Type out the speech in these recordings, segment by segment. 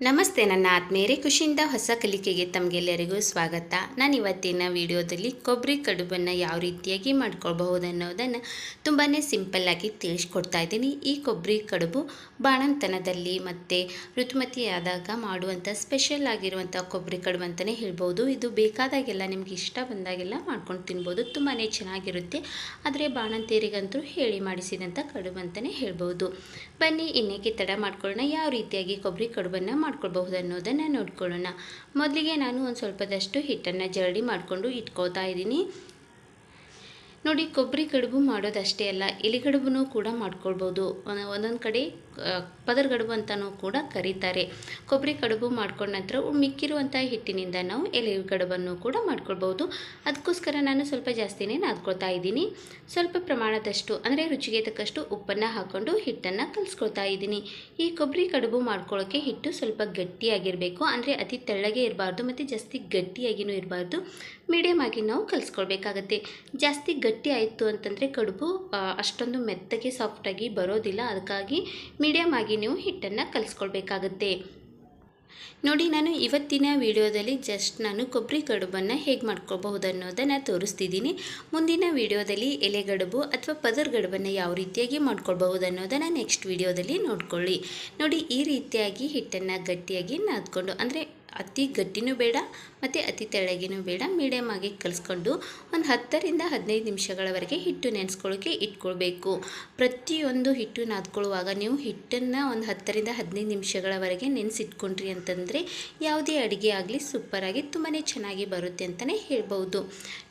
ನಮಸ್ತೆ ನನ್ನ ಆತ್ಮೀಯರೇ, ಖುಷಿಯಿಂದ ಹೊಸ ಕಲಿಕೆಗೆ ತಮಗೆಲ್ಲರಿಗೂ ಸ್ವಾಗತ. ನಾನು ಇವತ್ತಿನ ವಿಡಿಯೋದಲ್ಲಿ ಕೊಬ್ಬರಿ ಕಡುಬನ್ನು ಯಾವ ರೀತಿಯಾಗಿ ಮಾಡ್ಕೊಳ್ಬಹುದು ಅನ್ನೋದನ್ನು ತುಂಬಾ ಸಿಂಪಲ್ಲಾಗಿ ತಿಳಿಸ್ಕೊಡ್ತಾ ಇದ್ದೀನಿ. ಈ ಕೊಬ್ಬರಿ ಕಡುಬು ಬಾಣಂತನದಲ್ಲಿ ಮತ್ತು ಋತುಮತಿಯಾದಾಗ ಮಾಡುವಂಥ ಸ್ಪೆಷಲ್ ಆಗಿರುವಂಥ ಕೊಬ್ಬರಿ ಕಡುಬು ಅಂತಲೇ ಹೇಳ್ಬೋದು. ಇದು ಬೇಕಾದಾಗೆಲ್ಲ ನಿಮ್ಗೆ ಇಷ್ಟ ಬಂದಾಗೆಲ್ಲ ಮಾಡ್ಕೊಂಡು ತಿನ್ಬೋದು. ತುಂಬಾ ಚೆನ್ನಾಗಿರುತ್ತೆ. ಆದರೆ ಬಾಣಂತಿಯರಿಗಂತೂ ಹೇಳಿ ಮಾಡಿಸಿದಂಥ ಕಡುಬು ಅಂತಲೇ ಹೇಳ್ಬೋದು. ಬನ್ನಿ ಇನ್ನೇಕೆ ತಡ ಮಾಡ್ಕೊಳ್ಳೋಣ, ಯಾವ ರೀತಿಯಾಗಿ ಕೊಬ್ಬರಿ ಕಡುಬನ್ನು ಮಾಡ್ಕೊಳ್ಬಹುದು ಅನ್ನೋದನ್ನು ನೋಡ್ಕೊಳ್ಳೋಣ. ಮೊದಲಿಗೆ ನಾನು ಒಂದು ಸ್ವಲ್ಪದಷ್ಟು ಹಿಟ್ಟನ್ನು ಜರಡಿ ಮಾಡಿಕೊಂಡು ಇಟ್ಕೊಳ್ತಾ ಇದ್ದೀನಿ. ನೋಡಿ, ಕೊಬ್ಬರಿ ಕಡುಬು ಮಾಡೋದಷ್ಟೇ ಅಲ್ಲ, ಎಲೆಗಡುಬು ಕೂಡ ಮಾಡ್ಕೊಳ್ಬೋದು. ಒಂದೊಂದು ಕಡೆ ಪದರ್ ಕಡುಬು ಅಂತಲೂ ಕೂಡ ಕರೀತಾರೆ. ಕೊಬ್ಬರಿ ಕಡುಬು ಮಾಡ್ಕೊಂಡ ನಂತರ ಮಿಕ್ಕಿರುವಂಥ ಹಿಟ್ಟಿನಿಂದ ನಾವು ಎಲೆ ಕಡುಬನ್ನು ಕೂಡ ಮಾಡ್ಕೊಳ್ಬೋದು. ಅದಕ್ಕೋಸ್ಕರ ನಾನು ಸ್ವಲ್ಪ ಜಾಸ್ತಿನೇ ನಾದ್ಕೊಳ್ತಾ ಇದ್ದೀನಿ. ಸ್ವಲ್ಪ ಪ್ರಮಾಣದಷ್ಟು ಅಂದರೆ ರುಚಿಗೆ ತಕ್ಕಷ್ಟು ಉಪ್ಪನ್ನು ಹಾಕ್ಕೊಂಡು ಹಿಟ್ಟನ್ನು ಕಲಿಸ್ಕೊಳ್ತಾ ಇದ್ದೀನಿ. ಈ ಕೊಬ್ಬರಿ ಕಡುಬು ಮಾಡ್ಕೊಳ್ಳೋಕ್ಕೆ ಹಿಟ್ಟು ಸ್ವಲ್ಪ ಗಟ್ಟಿಯಾಗಿರಬೇಕು. ಅಂದರೆ ಅತಿ ತೆಳ್ಳಗೆ ಇರಬಾರ್ದು ಮತ್ತು ಜಾಸ್ತಿ ಗಟ್ಟಿಯಾಗಿಯೂ ಇರಬಾರ್ದು. ಮೀಡಿಯಮ್ ಆಗಿ ನಾವು ಕಲಿಸ್ಕೊಳ್ಬೇಕಾಗತ್ತೆ. ಜಾಸ್ತಿ ಗಟ್ಟಿ ಆಯಿತು ಅಂತಂದರೆ ಕಡುಬು ಅಷ್ಟೊಂದು ಮೆತ್ತಗೆ ಸಾಫ್ಟಾಗಿ ಬರೋದಿಲ್ಲ. ಅದಕ್ಕಾಗಿ ಮೀಡಿಯಮ್ ಆಗಿ ನೀವು ಹಿಟ್ಟನ್ನು ಕಲಿಸ್ಕೊಳ್ಬೇಕಾಗತ್ತೆ. ನೋಡಿ, ನಾನು ಇವತ್ತಿನ ವಿಡಿಯೋದಲ್ಲಿ ನಾನು ಕೊಬ್ಬರಿ ಕಡುಬನ್ನು ಹೇಗೆ ಮಾಡ್ಕೊಳ್ಬಹುದು ಅನ್ನೋದನ್ನು ತೋರಿಸ್ತಿದ್ದೀನಿ. ಮುಂದಿನ ವಿಡಿಯೋದಲ್ಲಿ ಎಲೆಗಡುಬು ಅಥವಾ ಪದರ್ ಗಡುಬನ್ನು ಯಾವ ರೀತಿಯಾಗಿ ಮಾಡ್ಕೊಳ್ಬಹುದು ಅನ್ನೋದನ್ನು ನೆಕ್ಸ್ಟ್ ವಿಡಿಯೋದಲ್ಲಿ ನೋಡ್ಕೊಳ್ಳಿ. ನೋಡಿ, ಈ ರೀತಿಯಾಗಿ ಹಿಟ್ಟನ್ನು ಗಟ್ಟಿಯಾಗಿ ನಾದ್ಕೊಂಡು, ಅಂದರೆ ಅತಿ ಗಟ್ಟಿನೂ ಬೇಡ ಮತ್ತು ಅತಿ ತೆಳ್ಳಗಿನೂ ಬೇಡ, ಮೀಡಿಯಮ್ ಆಗಿ ಕಲಿಸ್ಕೊಂಡು ಒಂದು 10ರಿಂದ 15 ನಿಮಿಷಗಳವರೆಗೆ ಹಿಟ್ಟು ನೆನೆಸ್ಕೊಳ್ಳೋಕ್ಕೆ ಇಟ್ಕೊಳ್ಬೇಕು. ಪ್ರತಿಯೊಂದು ಹಿಟ್ಟು ನಾದ್ಕೊಳ್ಳುವಾಗ ನೀವು ಹಿಟ್ಟನ್ನು ಒಂದು 10ರಿಂದ 15 ನಿಮಿಷಗಳವರೆಗೆ ನೆನೆಸಿಟ್ಕೊಂಡ್ರಿ ಅಂತಂದರೆ ಯಾವುದೇ ಅಡುಗೆ ಆಗಲಿ ಸೂಪರಾಗಿ ತುಂಬಾ ಚೆನ್ನಾಗಿ ಬರುತ್ತೆ ಅಂತಲೇ ಹೇಳ್ಬೋದು.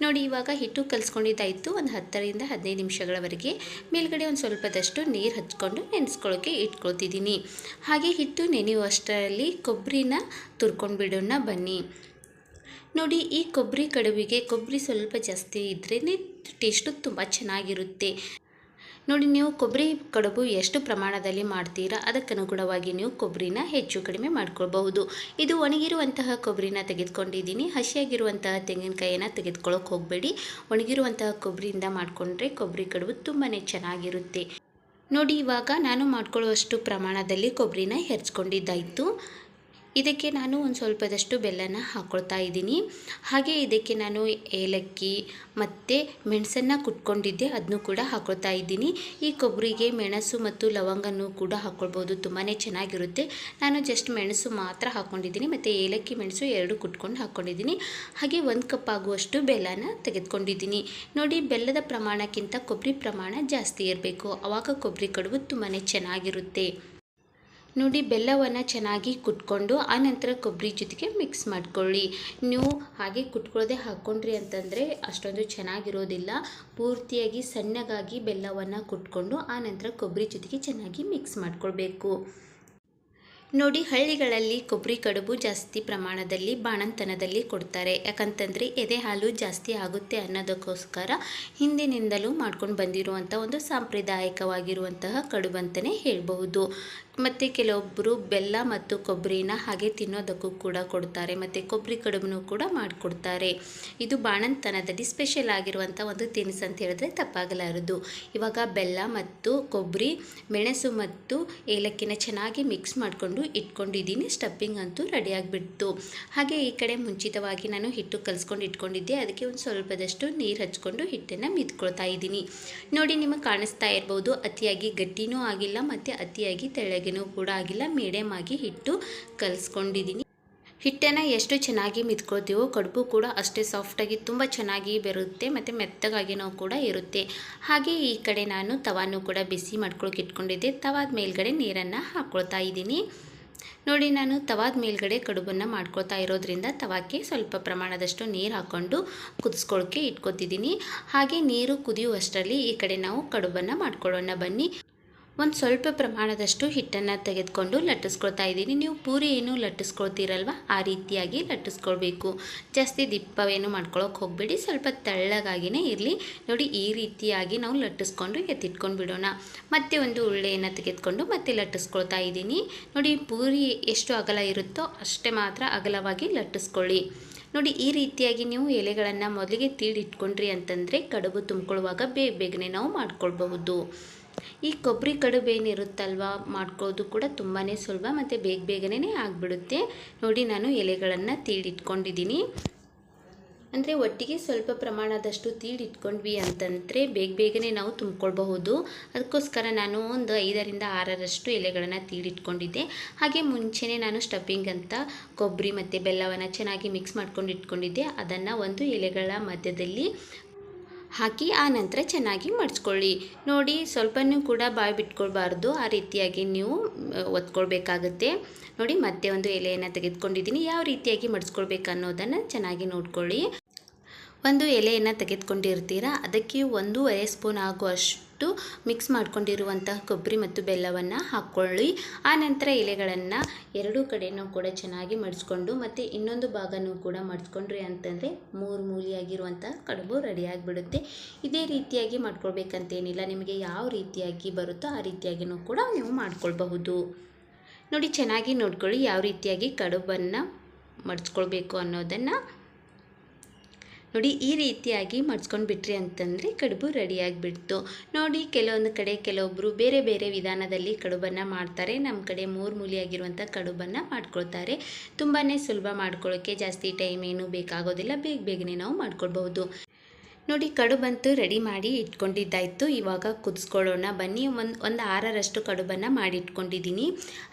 ನೋಡಿ, ಇವಾಗ ಹಿಟ್ಟು ಕಲಿಸ್ಕೊಂಡಿದ್ದಾಯಿತು. ಒಂದು 10ರಿಂದ 15 ನಿಮಿಷಗಳವರೆಗೆ ಮೇಲ್ಗಡೆ ಒಂದು ಸ್ವಲ್ಪದಷ್ಟು ನೀರು ಹಚ್ಕೊಂಡು ನೆನೆಸ್ಕೊಳ್ಳೋಕ್ಕೆ ಇಟ್ಕೊಳ್ತಿದ್ದೀನಿ. ಹಾಗೆ ಹಿಟ್ಟು ನೆನೆಯುವಷ್ಟರಲ್ಲಿ ಕೊಬ್ಬರಿನ ತುರ್ಕೊಂಡು ಬಿಡೋಣ ಬನ್ನಿ. ನೋಡಿ, ಈ ಕೊಬ್ಬರಿ ಕಡುಬಿಗೆ ಕೊಬ್ಬರಿ ಸ್ವಲ್ಪ ಜಾಸ್ತಿ ಇದ್ರೇ ಟೇಸ್ಟು ತುಂಬ ಚೆನ್ನಾಗಿರುತ್ತೆ. ನೋಡಿ, ನೀವು ಕೊಬ್ಬರಿ ಕಡುಬು ಎಷ್ಟು ಪ್ರಮಾಣದಲ್ಲಿ ಮಾಡ್ತೀರಾ ಅದಕ್ಕನುಗುಣವಾಗಿ ನೀವು ಕೊಬ್ಬರಿನ ಹೆಚ್ಚು ಕಡಿಮೆ ಮಾಡ್ಕೊಳ್ಬಹುದು. ಇದು ಒಣಗಿರುವಂತಹ ಕೊಬ್ಬರಿನ ತೆಗೆದುಕೊಂಡಿದ್ದೀನಿ. ಹಸಿಯಾಗಿರುವಂತಹ ತೆಂಗಿನಕಾಯಿಯನ್ನು ತೆಗೆದುಕೊಳ್ಳೋಕೆ ಹೋಗಬೇಡಿ. ಒಣಗಿರುವಂತಹ ಕೊಬ್ಬರಿಯಿಂದ ಮಾಡಿಕೊಂಡ್ರೆ ಕೊಬ್ಬರಿ ಕಡುಬು ತುಂಬಾ ಚೆನ್ನಾಗಿರುತ್ತೆ. ನೋಡಿ, ಇವಾಗ ನಾನು ಮಾಡ್ಕೊಳ್ಳುವಷ್ಟು ಪ್ರಮಾಣದಲ್ಲಿ ಕೊಬ್ಬರಿನ ಹೆರ್ಚ್ಕೊಂಡಿದ್ದಾಯಿತು. ಇದಕ್ಕೆ ನಾನು ಒಂದು ಸ್ವಲ್ಪದಷ್ಟು ಬೆಲ್ಲನ ಹಾಕ್ಕೊಳ್ತಾ ಇದ್ದೀನಿ. ಹಾಗೆ ಇದಕ್ಕೆ ನಾನು ಏಲಕ್ಕಿ ಮತ್ತು ಮೆಣಸನ್ನು ಕುಟ್ಕೊಂಡಿದ್ದೆ, ಅದನ್ನು ಕೂಡ ಹಾಕ್ಕೊಳ್ತಾ ಇದ್ದೀನಿ. ಈ ಕೊಬ್ಬರಿಗೆ ಮೆಣಸು ಮತ್ತು ಲವಂಗನೂ ಕೂಡ ಹಾಕ್ಕೊಳ್ಬೋದು, ತುಂಬಾ ಚೆನ್ನಾಗಿರುತ್ತೆ. ನಾನು ಜಸ್ಟ್ ಮೆಣಸು ಮಾತ್ರ ಹಾಕ್ಕೊಂಡಿದ್ದೀನಿ ಮತ್ತು ಏಲಕ್ಕಿ ಮೆಣಸು ಎರಡು ಕುಟ್ಕೊಂಡು ಹಾಕ್ಕೊಂಡಿದ್ದೀನಿ. ಹಾಗೆ 1 ಕಪ್ ಆಗುವಷ್ಟು ಬೆಲ್ಲನ ತೆಗೆದುಕೊಂಡಿದ್ದೀನಿ. ನೋಡಿ, ಬೆಲ್ಲದ ಪ್ರಮಾಣಕ್ಕಿಂತ ಕೊಬ್ಬರಿ ಪ್ರಮಾಣ ಜಾಸ್ತಿ ಇರಬೇಕು, ಆವಾಗ ಕೊಬ್ಬರಿ ಕಡುಬು ತುಂಬಾ ಚೆನ್ನಾಗಿರುತ್ತೆ. ನೋಡಿ, ಬೆಲ್ಲವನ್ನು ಚೆನ್ನಾಗಿ ಕುಟ್ಕೊಂಡು ಆನಂತರ ಕೊಬ್ಬರಿ ಜೊತೆಗೆ ಮಿಕ್ಸ್ ಮಾಡ್ಕೊಳ್ಳಿ. ನೀವು ಹಾಗೆ ಕುಟ್ಕೊಳ್ಳದೆ ಹಾಕ್ಕೊಂಡ್ರಿ ಅಂತಂದರೆ ಅಷ್ಟೊಂದು ಚೆನ್ನಾಗಿರೋದಿಲ್ಲ. ಪೂರ್ತಿಯಾಗಿ ಸಣ್ಣಗಾಗಿ ಬೆಲ್ಲವನ್ನು ಕುಟ್ಕೊಂಡು ಆನಂತರ ಕೊಬ್ಬರಿ ಜೊತೆಗೆ ಚೆನ್ನಾಗಿ ಮಿಕ್ಸ್ ಮಾಡ್ಕೊಳ್ಬೇಕು. ನೋಡಿ, ಹಳ್ಳಿಗಳಲ್ಲಿ ಕೊಬ್ಬರಿ ಕಡುಬು ಜಾಸ್ತಿ ಪ್ರಮಾಣದಲ್ಲಿ ಬಾಣಂತನದಲ್ಲಿ ಕೊಡ್ತಾರೆ. ಯಾಕಂತಂದರೆ ಎದೆ ಹಾಲು ಜಾಸ್ತಿ ಆಗುತ್ತೆ ಅನ್ನೋದಕ್ಕೋಸ್ಕರ ಹಿಂದಿನಿಂದಲೂ ಮಾಡ್ಕೊಂಡು ಬಂದಿರುವಂಥ ಒಂದು ಸಾಂಪ್ರದಾಯಿಕವಾಗಿರುವಂತಹ ಕಡುಬು ಅಂತಲೇ ಹೇಳ್ಬಹುದು. ಮತ್ತು ಕೆಲವೊಬ್ಬರು ಬೆಲ್ಲ ಮತ್ತು ಕೊಬ್ಬರಿನ ಹಾಗೆ ತಿನ್ನೋದಕ್ಕೂ ಕೂಡ ಕೊಡ್ತಾರೆ ಮತ್ತು ಕೊಬ್ಬರಿ ಕಡುಬನ್ನು ಕೂಡ ಮಾಡಿಕೊಡ್ತಾರೆ. ಇದು ಬಾಣಂತನದಲ್ಲಿ ಸ್ಪೆಷಲ್ ಆಗಿರುವಂಥ ಒಂದು ತಿನಿಸು ಅಂತ ಹೇಳಿದ್ರೆ ತಪ್ಪಾಗಲಾರದು. ಇವಾಗ ಬೆಲ್ಲ ಮತ್ತು ಕೊಬ್ಬರಿ, ಮೆಣಸು ಮತ್ತು ಏಲಕ್ಕಿನ ಚೆನ್ನಾಗಿ ಮಿಕ್ಸ್ ಮಾಡಿಕೊಂಡು ಇಟ್ಕೊಂಡಿದ್ದೀನಿ. ಸ್ಟಫಿಂಗ್ ಅಂತೂ ರೆಡಿಯಾಗಿಬಿಡ್ತು. ಹಾಗೆ ಈ ಕಡೆ ಮುಂಚಿತವಾಗಿ ನಾನು ಹಿಟ್ಟು ಕಲಿಸ್ಕೊಂಡು ಇಟ್ಕೊಂಡಿದ್ದೆ. ಅದಕ್ಕೆ ಒಂದು ಸ್ವಲ್ಪದಷ್ಟು ನೀರು ಹಚ್ಕೊಂಡು ಹಿಟ್ಟನ್ನು ಮಿದ್ಕೊಳ್ತಾ ಇದ್ದೀನಿ. ನೋಡಿ, ನಿಮಗೆ ಕಾಣಿಸ್ತಾ ಇರ್ಬೋದು, ಅತಿಯಾಗಿ ಗಟ್ಟಿನೂ ಆಗಿಲ್ಲ ಮತ್ತು ಅತಿಯಾಗಿ ತೆಳ್ಳಗಿನೂ ಕೂಡ ಆಗಿಲ್ಲ. ಮೀಡಿಯಮ್ ಆಗಿ ಹಿಟ್ಟು ಕಲಿಸ್ಕೊಂಡಿದ್ದೀನಿ. ಹಿಟ್ಟನ್ನು ಎಷ್ಟು ಚೆನ್ನಾಗಿ ಮಿದ್ಕೊಳ್ತೀವೋ ಕಡುಬು ಕೂಡ ಅಷ್ಟೇ ಸಾಫ್ಟಾಗಿ ತುಂಬ ಚೆನ್ನಾಗಿ ಬರುತ್ತೆ ಮತ್ತು ಮೆತ್ತಗಾಗಿನೂ ಕೂಡ ಇರುತ್ತೆ. ಹಾಗೆ ಈ ಕಡೆ ನಾನು ತವಾನು ಕೂಡ ಬಿಸಿ ಮಾಡ್ಕೊಳಕ್ಕೆ ಇಟ್ಕೊಂಡಿದ್ದೆ. ತವಾದ ಮೇಲ್ಗಡೆ ನೀರನ್ನು ಹಾಕ್ಕೊಳ್ತಾ ಇದ್ದೀನಿ. ನೋಡಿ, ನಾನು ತವಾದ ಮೇಲ್ಗಡೆ ಕಡುಬನ್ನು ಮಾಡ್ಕೊಳ್ತಾ ಇರೋದ್ರಿಂದ ತವಾಕ್ಕೆ ಸ್ವಲ್ಪ ಪ್ರಮಾಣದಷ್ಟು ನೀರು ಹಾಕ್ಕೊಂಡು ಕುದಿಸ್ಕೊಳ್ಳೋಕ್ಕೆ ಇಟ್ಕೊತಿದ್ದೀನಿ. ಹಾಗೆ ನೀರು ಕುದಿಯುವಷ್ಟರಲ್ಲಿ ಈ ಕಡೆ ನಾವು ಕಡುಬನ್ನು ಮಾಡ್ಕೊಳ್ಳೋಣ ಬನ್ನಿ. ಒಂದು ಸ್ವಲ್ಪ ಪ್ರಮಾಣದಷ್ಟು ಹಿಟ್ಟನ್ನು ತೆಗೆದುಕೊಂಡು ಲಟ್ಟಿಸ್ಕೊಳ್ತಾ ಇದ್ದೀನಿ. ನೀವು ಪೂರಿ ಏನು ಲಟ್ಟಿಸ್ಕೊಳ್ತೀರಲ್ವ ಆ ರೀತಿಯಾಗಿ ಲಟ್ಟಿಸ್ಕೊಳ್ಬೇಕು. ಜಾಸ್ತಿ ದಿಪ್ಪವೇನು ಮಾಡ್ಕೊಳ್ಳೋಕೆ ಹೋಗಬೇಡಿ, ಸ್ವಲ್ಪ ತೆಳ್ಳಗಾಗಿಯೇ ಇರಲಿ. ನೋಡಿ, ಈ ರೀತಿಯಾಗಿ ನಾವು ಲಟ್ಟಿಸ್ಕೊಂಡು ಎತ್ತಿಟ್ಕೊಂಡು ಬಿಡೋಣ. ಮತ್ತೆ ಒಂದು ಉಳ್ಳೆಯನ್ನು ತೆಗೆದುಕೊಂಡು ಮತ್ತೆ ಲಟ್ಟಿಸ್ಕೊಳ್ತಾ ಇದ್ದೀನಿ. ನೋಡಿ, ಪೂರಿ ಎಷ್ಟು ಅಗಲ ಇರುತ್ತೋ ಅಷ್ಟೇ ಮಾತ್ರ ಅಗಲವಾಗಿ ಲಟ್ಟಿಸ್ಕೊಳ್ಳಿ. ನೋಡಿ, ಈ ರೀತಿಯಾಗಿ ನೀವು ಎಲೆಗಳನ್ನು ಮೊದಲಿಗೆ ತೀಡಿಟ್ಕೊಂಡ್ರಿ ಅಂತಂದರೆ ಕಡುಬು ತುಂಬಿಕೊಳ್ಳುವಾಗ ಬೇಗನೆ ನಾವು ಮಾಡ್ಕೊಳ್ಬಹುದು. ಈ ಕೊಬ್ಬರಿ ಕಡುಬು ಏನಿರುತ್ತಲ್ವ ಮಾಡ್ಕೊಳ್ಳೋದು ಕೂಡ ತುಂಬಾ ಸುಲಭ ಮತ್ತು ಬೇಗನೆ ಆಗಿಬಿಡುತ್ತೆ. ನೋಡಿ ನಾನು ಎಲೆಗಳನ್ನು ತೀಡಿಟ್ಕೊಂಡಿದ್ದೀನಿ. ಅಂದರೆ ಒಟ್ಟಿಗೆ ಸ್ವಲ್ಪ ಪ್ರಮಾಣದಷ್ಟು ತೀಡಿಟ್ಕೊಂಡ್ವಿ ಅಂತಂದರೆ ಬೇಗನೆ ನಾವು ತುಂಬ್ಕೊಳ್ಬಹುದು. ಅದಕ್ಕೋಸ್ಕರ ನಾನು ಒಂದು 5ರಿಂದ 6ರಷ್ಟು ಎಲೆಗಳನ್ನು ತೀಡಿಟ್ಕೊಂಡಿದ್ದೆ. ಹಾಗೆ ಮುಂಚೆನೇ ನಾನು ಸ್ಟಫಿಂಗ್ ಅಂತ ಕೊಬ್ಬರಿ ಮತ್ತು ಬೆಲ್ಲವನ್ನು ಚೆನ್ನಾಗಿ ಮಿಕ್ಸ್ ಮಾಡ್ಕೊಂಡು ಇಟ್ಕೊಂಡಿದ್ದೆ. ಅದನ್ನು ಒಂದು ಎಲೆಗಳ ಮಧ್ಯದಲ್ಲಿ ಹಾಕಿ ಆ ನಂತರ ಚೆನ್ನಾಗಿ ಮಡ್ಚ್ಕೊಳ್ಳಿ. ನೋಡಿ ಸ್ವಲ್ಪನೂ ಕೂಡ ಬಾಯಿ ಬಿಟ್ಕೊಳ್ಬಾರ್ದು, ಆ ರೀತಿಯಾಗಿ ನೀವು ಒತ್ಕೊಳ್ಬೇಕಾಗುತ್ತೆ. ನೋಡಿ ಮತ್ತೆ ಒಂದು ಎಲೆಯನ್ನು ತೆಗೆದುಕೊಂಡಿದ್ದೀನಿ. ಯಾವ ರೀತಿಯಾಗಿ ಮಡ್ಚ್ಕೊಳ್ಬೇಕು ಅನ್ನೋದನ್ನು ಚೆನ್ನಾಗಿ ನೋಡ್ಕೊಳ್ಳಿ. ಒಂದು ಎಲೆಯನ್ನು ತೆಗೆದುಕೊಂಡಿರ್ತೀರ, ಅದಕ್ಕೆ 1.5 ಸ್ಪೂನ್ ಆಗುವಷ್ಟು ಮಿಕ್ಸ್ ಮಾಡ್ಕೊಂಡಿರುವಂತಹ ಕೊಬ್ಬರಿ ಮತ್ತು ಬೆಲ್ಲವನ್ನು ಹಾಕ್ಕೊಳ್ಳಿ. ಆ ನಂತರ ಎಲೆಗಳನ್ನು ಎರಡೂ ಕಡೆಯೂ ಕೂಡ ಚೆನ್ನಾಗಿ ಮಡಿಸ್ಕೊಂಡು ಮತ್ತು ಇನ್ನೊಂದು ಭಾಗನೂ ಕೂಡ ಮಡಿಸ್ಕೊಂಡ್ರಿ ಅಂತಂದರೆ 3 ಮೂಲೆಯಾಗಿರುವಂಥ ಕಡುಬು ರೆಡಿಯಾಗಿಬಿಡುತ್ತೆ. ಇದೇ ರೀತಿಯಾಗಿ ಮಾಡ್ಕೊಳ್ಬೇಕಂತೇನಿಲ್ಲ, ನಿಮಗೆ ಯಾವ ರೀತಿಯಾಗಿ ಬರುತ್ತೋ ಆ ರೀತಿಯಾಗಿಯೂ ಕೂಡ ನೀವು ಮಾಡ್ಕೊಳ್ಬಹುದು. ನೋಡಿ ಚೆನ್ನಾಗಿ ನೋಡ್ಕೊಳ್ಳಿ ಯಾವ ರೀತಿಯಾಗಿ ಕಡುಬನ್ನು ಮಡಿಸ್ಕೊಳ್ಬೇಕು ಅನ್ನೋದನ್ನು. ನೋಡಿ ಈ ರೀತಿಯಾಗಿ ಮಡ್ಸ್ಕೊಂಡು ಬಿಟ್ರಿ ಅಂತಂದರೆ ಕಡುಬು ರೆಡಿಯಾಗಿಬಿಡ್ತು. ನೋಡಿ ಕೆಲವೊಂದು ಕಡೆ ಕೆಲವೊಬ್ಬರು ಬೇರೆ ವಿಧಾನದಲ್ಲಿ ಕಡುಬನ್ನು ಮಾಡ್ತಾರೆ. ನಮ್ಮ ಕಡೆ 3 ಮೂಲೆಯಾಗಿರುವಂಥ ಕಡುಬನ್ನು ಮಾಡ್ಕೊಳ್ತಾರೆ. ತುಂಬಾ ಸುಲಭ ಮಾಡ್ಕೊಳ್ಳೋಕ್ಕೆ, ಜಾಸ್ತಿ ಟೈಮ್ ಏನೂ ಬೇಕಾಗೋದಿಲ್ಲ, ಬೇಗನೆ ನಾವು ಮಾಡ್ಕೊಳ್ಬಹುದು. ನೋಡಿ ಕಡುಬಂತೂ ರೆಡಿ ಮಾಡಿ ಇಟ್ಕೊಂಡಿದ್ದಾಯಿತು. ಇವಾಗ ಕುದಿಸ್ಕೊಳ್ಳೋಣ ಬನ್ನಿ. ಒಂದು 6ರಷ್ಟು ಕಡುಬನ್ನು ಮಾಡಿ ಇಟ್ಕೊಂಡಿದ್ದೀನಿ.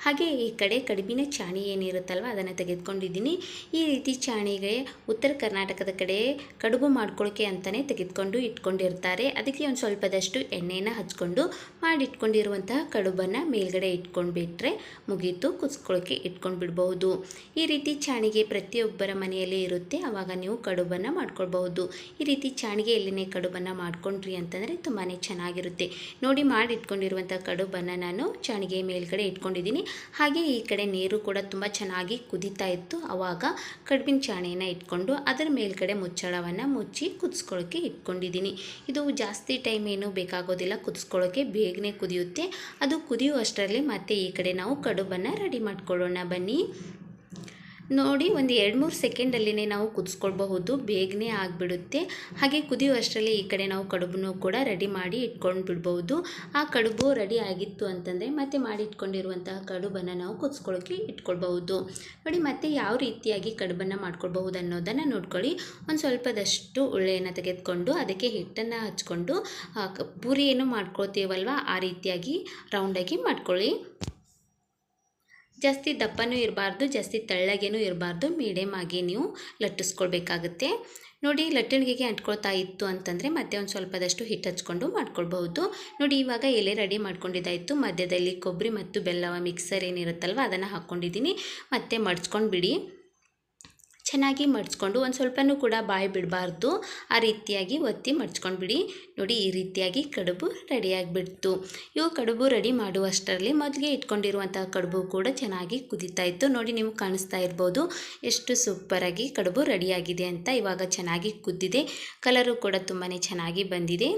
ಹಾಗೆ ಈ ಕಡೆ ಕಡುಬಿನ ಚಾಣಿ ಏನಿರುತ್ತಲ್ವ ಅದನ್ನು ತೆಗೆದುಕೊಂಡಿದ್ದೀನಿ. ಈ ರೀತಿ ಚಾಣಿಗೆ ಉತ್ತರ ಕರ್ನಾಟಕದ ಕಡೆ ಕಡುಬು ಮಾಡ್ಕೊಳ್ಳೋಕ್ಕೆ ಅಂತಲೇ ತೆಗೆದುಕೊಂಡು ಇಟ್ಕೊಂಡಿರ್ತಾರೆ. ಅದಕ್ಕೆ ಒಂದು ಸ್ವಲ್ಪದಷ್ಟು ಎಣ್ಣೆನ ಹಚ್ಕೊಂಡು ಮಾಡಿಟ್ಕೊಂಡಿರುವಂತಹ ಕಡುಬನ್ನು ಮೇಲ್ಗಡೆ ಇಟ್ಕೊಂಡ್ಬಿಟ್ರೆ ಮುಗೀತು, ಕುದಿಸ್ಕೊಳ್ಳೋಕ್ಕೆ ಇಟ್ಕೊಂಡು ಬಿಡ್ಬಹುದು. ಈ ರೀತಿ ಚಾಣಿಗೆ ಪ್ರತಿಯೊಬ್ಬರ ಮನೆಯಲ್ಲಿ ಇರುತ್ತೆ, ಆವಾಗ ನೀವು ಕಡುಬನ್ನು ಮಾಡ್ಕೊಳ್ಬಹುದು. ಈ ರೀತಿ ಚಾಣಿಗೆ ಎಲ್ಲಿನೇ ಕಡುಬನ್ನು ಮಾಡ್ಕೊಂಡ್ರಿ ಅಂತಂದರೆ ತುಂಬಾ ಚೆನ್ನಾಗಿರುತ್ತೆ. ನೋಡಿ ಮಾಡಿ ಇಟ್ಕೊಂಡಿರುವಂಥ ಕಡುಬನ್ನು ನಾನು ಚಾಣಿಗೆ ಮೇಲ್ಗಡೆ ಇಟ್ಕೊಂಡಿದ್ದೀನಿ. ಹಾಗೆ ಈ ಕಡೆ ನೀರು ಕೂಡ ತುಂಬ ಚೆನ್ನಾಗಿ ಕುದೀತಾ ಇತ್ತು. ಆವಾಗ ಕಡುಬಿನ ಚಾಣಿಯನ್ನು ಇಟ್ಕೊಂಡು ಅದರ ಮೇಲ್ಗಡೆ ಮುಚ್ಚಳವನ್ನು ಮುಚ್ಚಿ ಕುದಿಸ್ಕೊಳ್ಳೋಕ್ಕೆ ಇಟ್ಕೊಂಡಿದ್ದೀನಿ. ಇದು ಜಾಸ್ತಿ ಟೈಮ್ ಏನೂ ಬೇಕಾಗೋದಿಲ್ಲ, ಕುದಿಸ್ಕೊಳ್ಳೋಕ್ಕೆ ಬೇಗನೆ ಕುದಿಯುತ್ತೆ. ಅದು ಕುದಿಯುವಷ್ಟರಲ್ಲಿ ಮತ್ತೆ ಈ ಕಡೆ ನಾವು ಕಡುಬನ್ನು ರೆಡಿ ಮಾಡ್ಕೊಳ್ಳೋಣ ಬನ್ನಿ. ನೋಡಿ ಒಂದು 2-3 ಸೆಕೆಂಡಲ್ಲಿನೇ ನಾವು ಕುದಿಸ್ಕೊಳ್ಬಹುದು, ಬೇಗನೆ ಆಗಿಬಿಡುತ್ತೆ. ಹಾಗೆ ಕುದಿಯುವಷ್ಟರಲ್ಲಿ ಈ ಕಡೆ ನಾವು ಕಡುಬನ್ನು ಕೂಡ ರೆಡಿ ಮಾಡಿ ಇಟ್ಕೊಂಡು ಬಿಡ್ಬೋದು. ಆ ಕಡುಬು ರೆಡಿ ಆಗಿತ್ತು ಅಂತಂದರೆ ಮತ್ತೆ ಮಾಡಿ ಇಟ್ಕೊಂಡಿರುವಂತಹ ಕಡುಬನ್ನು ನಾವು ಕುದಿಸ್ಕೊಳ್ಳೋಕ್ಕೆ ಇಟ್ಕೊಳ್ಬಹುದು. ನೋಡಿ ಮತ್ತೆ ಯಾವ ರೀತಿಯಾಗಿ ಕಡುಬನ್ನು ಮಾಡ್ಕೊಳ್ಬಹುದು ಅನ್ನೋದನ್ನು ನೋಡ್ಕೊಳ್ಳಿ. ಒಂದು ಸ್ವಲ್ಪದಷ್ಟು ಉಳ್ಳೆಯನ್ನು ತೆಗೆದುಕೊಂಡು ಅದಕ್ಕೆ ಹಿಟ್ಟನ್ನು ಹಚ್ಕೊಂಡು ಪೂರಿ ಏನು ಮಾಡ್ಕೊಳ್ತೀವಲ್ವ ಆ ರೀತಿಯಾಗಿ ರೌಂಡಾಗಿ ಮಾಡ್ಕೊಳ್ಳಿ. ಜಾಸ್ತಿ ದಪ್ಪನೂ ಇರಬಾರ್ದು, ಜಾಸ್ತಿ ತೆಳ್ಳಗೇನೂ ಇರಬಾರ್ದು, ಮೀಡಿಯಮ್ ಆಗಿ ನೀವು ಲಟ್ಟಿಸ್ಕೊಳ್ಬೇಕಾಗುತ್ತೆ. ನೋಡಿ ಲಟ್ಟಣಿಗೆಗೆ ಅಂಟ್ಕೊಳ್ತಾ ಇತ್ತು ಅಂತಂದರೆ ಮತ್ತೆ ಒಂದು ಸ್ವಲ್ಪದಷ್ಟು ಹಿಟ್ಟು ಹಚ್ಕೊಂಡು ಮಾಡ್ಕೊಳ್ಬಹುದು. ನೋಡಿ ಇವಾಗ ಎಲೆ ರೆಡಿ ಮಾಡ್ಕೊಂಡಿದ್ದಾಯಿತು. ಮಧ್ಯದಲ್ಲಿ ಕೊಬ್ಬರಿ ಮತ್ತು ಬೆಲ್ಲವ ಮಿಕ್ಸರ್ ಏನಿರುತ್ತಲ್ವ ಅದನ್ನು ಹಾಕ್ಕೊಂಡಿದ್ದೀನಿ. ಮತ್ತೆ ಮಡ್ಚ್ಕೊಂಡು ಬಿಡಿ, ಚೆನ್ನಾಗಿ ಮಡ್ಚ್ಕೊಂಡು ಒಂದು ಸ್ವಲ್ಪನೂ ಕೂಡ ಬಾಯಿ ಬಿಡಬಾರ್ದು, ಆ ರೀತಿಯಾಗಿ ಒತ್ತಿ ಮಡ್ಚ್ಕೊಂಡು ಬಿಡಿ. ನೋಡಿ ಈ ರೀತಿಯಾಗಿ ಕಡುಬು ರೆಡಿಯಾಗಿಬಿಡ್ತು. ಇವು ಕಡುಬು ರೆಡಿ ಮಾಡುವಷ್ಟರಲ್ಲಿ ಮೊದಲಿಗೆ ಇಟ್ಕೊಂಡಿರುವಂತಹ ಕಡುಬು ಕೂಡ ಚೆನ್ನಾಗಿ ಕುದೀತಾ ಇತ್ತು. ನೋಡಿ ನೀವು ಕಾಣಿಸ್ತಾ ಇರ್ಬೋದು ಎಷ್ಟು ಸೂಪರಾಗಿ ಕಡುಬು ರೆಡಿಯಾಗಿದೆ ಅಂತ. ಇವಾಗ ಚೆನ್ನಾಗಿ ಕುದ್ದಿದೆ, ಕಲರು ಕೂಡ ತುಂಬಾ ಚೆನ್ನಾಗಿ ಬಂದಿದೆ.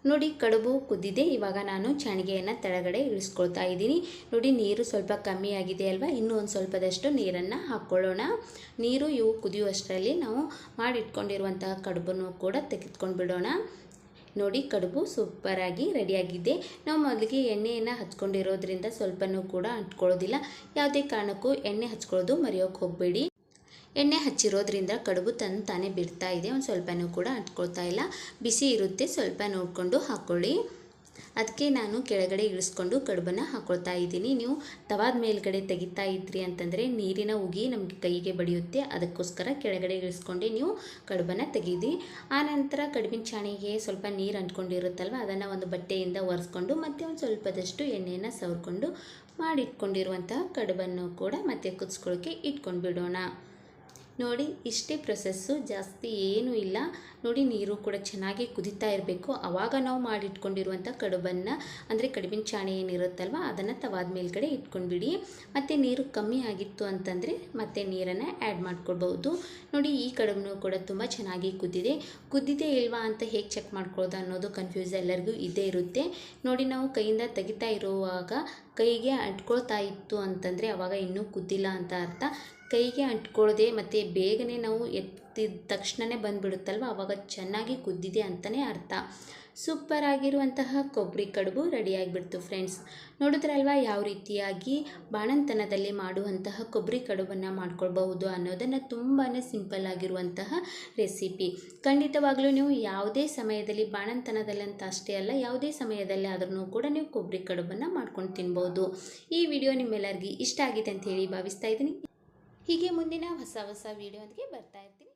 ನೋಡಿ ಕಡುಬು ಕುದ್ದಿದೆ. ಇವಾಗ ನಾನು ಚಾಣಿಗೆಯನ್ನು ಕೆಳಗಡೆ ಇಳಿಸ್ಕೊಳ್ತಾ ಇದ್ದೀನಿ. ನೋಡಿ ನೀರು ಸ್ವಲ್ಪ ಕಮ್ಮಿ ಆಗಿದೆ ಅಲ್ವಾ, ಇನ್ನೂ ಒಂದು ಸ್ವಲ್ಪದಷ್ಟು ನೀರನ್ನು ಹಾಕ್ಕೊಳ್ಳೋಣ. ನೀರು ಇವು ಕುದಿಯುವಷ್ಟರಲ್ಲಿ ನಾವು ಮಾಡಿಟ್ಕೊಂಡಿರುವಂತಹ ಕಡುಬನ್ನು ಕೂಡ ತೆಗೆದುಕೊಂಡು ಬಿಡೋಣ. ನೋಡಿ ಕಡುಬು ಸೂಪರಾಗಿ ರೆಡಿಯಾಗಿದೆ. ನಾವು ಮೊದಲಿಗೆ ಎಣ್ಣೆಯನ್ನು ಹಚ್ಕೊಂಡಿರೋದ್ರಿಂದ ಸ್ವಲ್ಪನೂ ಕೂಡ ಅಂಟ್ಕೊಳ್ಳೋದಿಲ್ಲ. ಯಾವುದೇ ಕಾರಣಕ್ಕೂ ಎಣ್ಣೆ ಹಚ್ಕೊಳ್ಳೋದು ಮರೆಯೋಕ್ಕೆ ಹೋಗಬೇಡಿ. ಎಣ್ಣೆ ಹಚ್ಚಿರೋದ್ರಿಂದ ಕಡುಬು ತಾನೇ ಬಿಡ್ತಾ ಇದೆ, ಒಂದು ಸ್ವಲ್ಪನೂ ಕೂಡ ಅಂಟ್ಕೊಳ್ತಾ ಇಲ್ಲ. ಬಿಸಿ ಇರುತ್ತೆ, ಸ್ವಲ್ಪ ನೋಡಿಕೊಂಡು ಹಾಕ್ಕೊಳ್ಳಿ. ಅದಕ್ಕೆ ನಾನು ಕೆಳಗಡೆ ಇಳಿಸ್ಕೊಂಡು ಕಡುಬನ್ನು ಹಾಕ್ಕೊಳ್ತಾ ಇದ್ದೀನಿ. ನೀವು ತವಾದ ಮೇಲ್ಗಡೆ ತೆಗಿತಾ ಇದ್ರಿ ಅಂತಂದರೆ ನೀರಿನ ಉಗಿ ನಮಗೆ ಕೈಗೆ ಬಡಿಯುತ್ತೆ, ಅದಕ್ಕೋಸ್ಕರ ಕೆಳಗಡೆ ಇಳಿಸ್ಕೊಂಡೆ ನೀವು ಕಡುಬನ್ನು ತೆಗೀರಿ. ಆನಂತರ ಕಡುಬಿನ ಚಾಣಿಗೆ ಸ್ವಲ್ಪ ನೀರು ಅಂಟ್ಕೊಂಡಿರುತ್ತಲ್ವ ಅದನ್ನು ಒಂದು ಬಟ್ಟೆಯಿಂದ ಒರೆಸ್ಕೊಂಡು ಮತ್ತೆ ಒಂದು ಸ್ವಲ್ಪದಷ್ಟು ಎಣ್ಣೆಯನ್ನು ಸವರ್ಕೊಂಡು ಮಾಡಿಟ್ಕೊಂಡಿರುವಂತಹ ಕಡುಬನ್ನು ಕೂಡ ಮತ್ತೆ ಕುದಿಸ್ಕೊಳ್ಳೋಕ್ಕೆ ಇಟ್ಕೊಂಡು ಬಿಡೋಣ. ನೋಡಿ ಇಷ್ಟೇ ಪ್ರೊಸೆಸ್ಸು, ಜಾಸ್ತಿ ಏನೂ ಇಲ್ಲ. ನೋಡಿ ನೀರು ಕೂಡ ಚೆನ್ನಾಗಿ ಕುದೀತಾ ಇರಬೇಕು, ಆವಾಗ ನಾವು ಮಾಡಿಟ್ಕೊಂಡಿರುವಂಥ ಕಡುಬನ್ನು ಅಂದರೆ ಕಡುಬಿನ ಚಾಣಿ ಏನಿರುತ್ತಲ್ವ ಅದನ್ನು ತವಾದ ಮೇಲ್ಗಡೆ ಇಟ್ಕೊಂಡ್ಬಿಡಿ. ಮತ್ತು ನೀರು ಕಮ್ಮಿ ಆಗಿತ್ತು ಅಂತಂದರೆ ಮತ್ತೆ ನೀರನ್ನು ಆ್ಯಡ್ ಮಾಡ್ಕೊಳ್ಬಹುದು. ನೋಡಿ ಈ ಕಡುಬನ್ನು ಕೂಡ ತುಂಬ ಚೆನ್ನಾಗಿ ಕುದ್ದಿದೆ ಇಲ್ವಾ ಅಂತ ಹೇಗೆ ಚೆಕ್ ಮಾಡ್ಕೊಳ್ಳೋದು ಅನ್ನೋದು ಕನ್ಫ್ಯೂಸ್ ಎಲ್ಲರಿಗೂ ಇದ್ದೇ ಇರುತ್ತೆ. ನೋಡಿ ನಾವು ಕೈಯಿಂದ ತೆಗಿತಾ ಇರುವಾಗ ಕೈಗೆ ಅಂಟ್ಕೊಳ್ತಾ ಇತ್ತು ಅಂತಂದರೆ ಆವಾಗ ಇನ್ನೂ ಕುದ್ದಿಲ್ಲ ಅಂತ ಅರ್ಥ. ಕೈಗೆ ಅಂಟ್ಕೊಳ್ಳದೆ ಮತ್ತು ಬೇಗನೆ ನಾವು ಹಾಕ್ತಿದ್ದ ತಕ್ಷಣವೇ ಬಂದುಬಿಡುತ್ತಲ್ವ, ಆವಾಗ ಚೆನ್ನಾಗಿ ಕುದ್ದಿದೆ ಅಂತಲೇ ಅರ್ಥ. ಸೂಪರ್ ಆಗಿರುವಂತಹ ಕೊಬ್ಬರಿ ಕಡುಬು ರೆಡಿಯಾಗಿಬಿಡ್ತು ಫ್ರೆಂಡ್ಸ್. ನೋಡಿದ್ರಲ್ವ ಯಾವ ರೀತಿಯಾಗಿ ಬಾಣಂತನದಲ್ಲಿ ಮಾಡುವಂತಹ ಕೊಬ್ಬರಿ ಕಡುಬನ್ನು ಮಾಡ್ಕೊಳ್ಬಹುದು ಅನ್ನೋದನ್ನು ತುಂಬಾ ಸಿಂಪಲ್ ಆಗಿರುವಂತಹ ರೆಸಿಪಿ. ಖಂಡಿತವಾಗ್ಲೂ ನೀವು ಯಾವುದೇ ಸಮಯದಲ್ಲಿ, ಬಾಣಂತನದಲ್ಲಿ ಅಂತ ಅಷ್ಟೇ ಅಲ್ಲ, ಯಾವುದೇ ಸಮಯದಲ್ಲಿ ಆದ್ರೂ ಕೂಡ ನೀವು ಕೊಬ್ಬರಿ ಕಡುಬನ್ನು ಮಾಡ್ಕೊಂಡು ತಿನ್ಬೋದು. ಈ ವಿಡಿಯೋ ನಿಮ್ಮೆಲ್ಲರಿಗೂ ಇಷ್ಟ ಆಗಿದೆ ಅಂತ ಹೇಳಿ ಭಾವಿಸ್ತಾ ಇದ್ದೀನಿ. ಹೀಗೆ ಮುಂದಿನ ಹೊಸ ಹೊಸ ವಿಡಿಯೋ ಬರ್ತಾ ಇರ್ತೀನಿ.